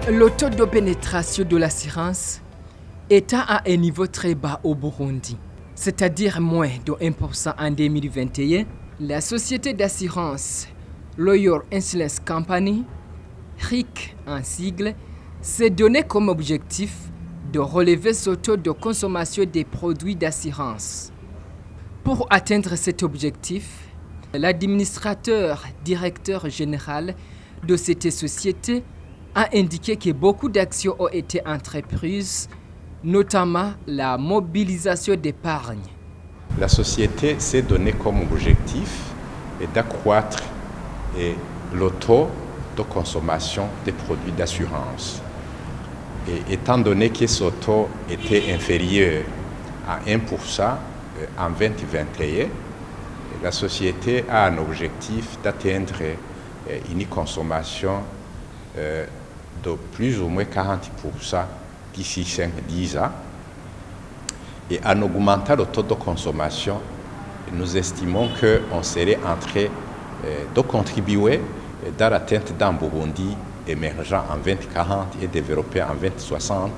Le taux de pénétration de l'assurance est à un niveau très bas au Burundi, c'est-à-dire moins de 1% en 2021. La société d'assurance Royal Insurance Company, RIC en sigle, s'est donné comme objectif de relever ce taux de consommation des produits d'assurance. Pour atteindre cet objectif, l'administrateur directeur général de cette société a indiqué que beaucoup d'actions ont été entreprises, notamment la mobilisation d'épargne. La société s'est donné comme objectif d'accroître le taux de consommation des produits d'assurance. Et étant donné que ce taux était inférieur à 1% en 2021, la société a un objectif d'atteindre une consommation de plus ou moins 40% d'ici 5-10 ans. Et en augmentant le taux de consommation, nous estimons qu'on serait en train de contribuer dans l'atteinte d'un Burundi émergent en 2040 et développé en 2060,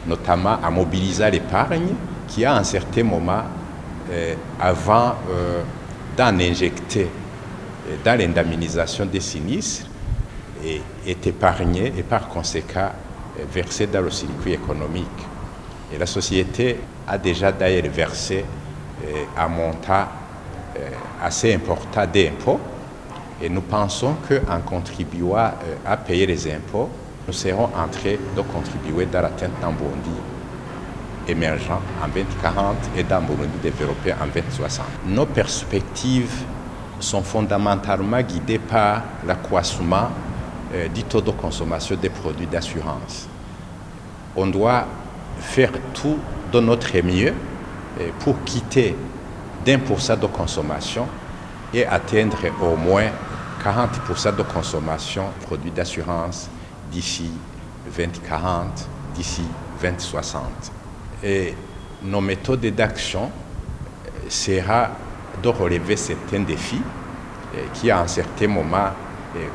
notamment en mobilisant l'épargne qui, à un certain moment, avant d'en injecter dans l'indemnisation des sinistres, est épargnée et par conséquent versée dans le circuit économique. Et la société a déjà d'ailleurs versé un montant assez important d'impôts. Et nous pensons qu'en contribuant à payer les impôts, nous serons en train de contribuer dans l'atteinte d'un Burundi émergent en 2040 et d'un Burundi développé en 2060. Nos perspectives sont fondamentalement guidées par l'accroissement du taux de consommation des produits d'assurance. On doit faire tout de notre mieux pour quitter d'1% de consommation et atteindre au moins 40% de consommation de produits d'assurance d'ici 2040, d'ici 2060. Et nos méthodes d'action sera de relever certains défis qui, à un certain moment,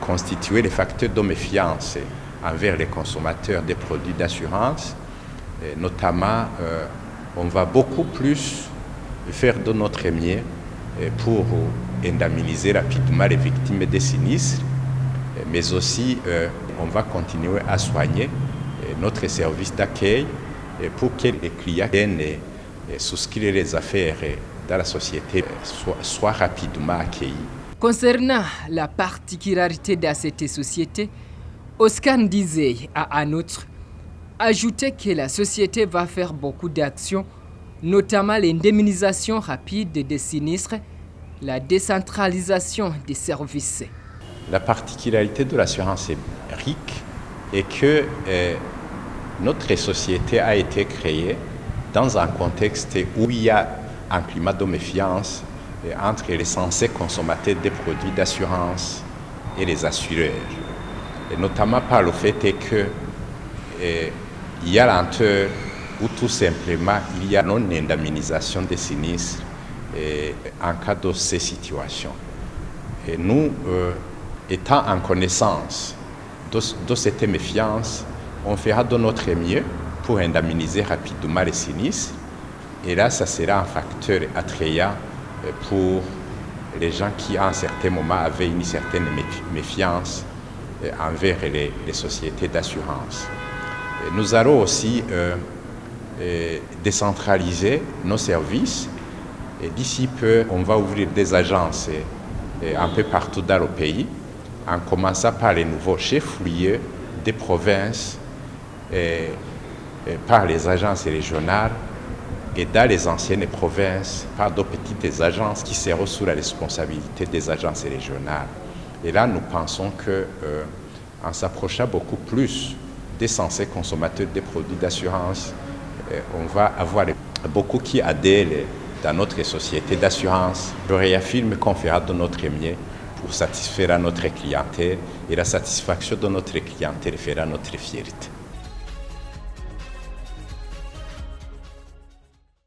constituaient les facteurs de méfiance envers les consommateurs des produits d'assurance. Notamment, on va beaucoup plus faire de notre mieux pour indemniser rapidement les victimes des sinistres, mais aussi on va continuer à soigner notre service d'accueil pour que les clients viennent souscrire les affaires dans la société soient rapidement accueillis. Concernant la particularité de cette société, Oscar Ndizeye a en outre ajouté que la société va faire beaucoup d'actions, notamment l'indemnisation rapide des sinistres, la décentralisation des services. La particularité de l'assurance RIC est que notre société a été créée dans un contexte où il y a un climat de méfiance entre les censés consommateurs des produits d'assurance et les assureurs. Et notamment par le fait qu'il y a lenteur ou tout simplement il y a non-indemnisation des sinistres en cas de ces situations. Et nous, étant en connaissance de cette méfiance, on fera de notre mieux pour indemniser rapidement les sinistres. Et là, ça sera un facteur attrayant pour les gens qui, à un certain moment, avaient une certaine méfiance envers les sociétés d'assurance. Nous allons aussi décentraliser nos services. Et d'ici peu, on va ouvrir des agences un peu partout dans le pays, en commençant par les nouveaux chefs-lieux des provinces, par les agences régionales et dans les anciennes provinces, par de petites agences qui seront sous la responsabilité des agences régionales. Et là, nous pensons qu'en s'approchant beaucoup plus des censés consommateurs des produits d'assurance, on va avoir beaucoup qui adhèrent dans notre société d'assurance. Je réaffirme qu'on fera de notre mieux pour satisfaire notre clientèle et la satisfaction de notre clientèle fera notre fierté.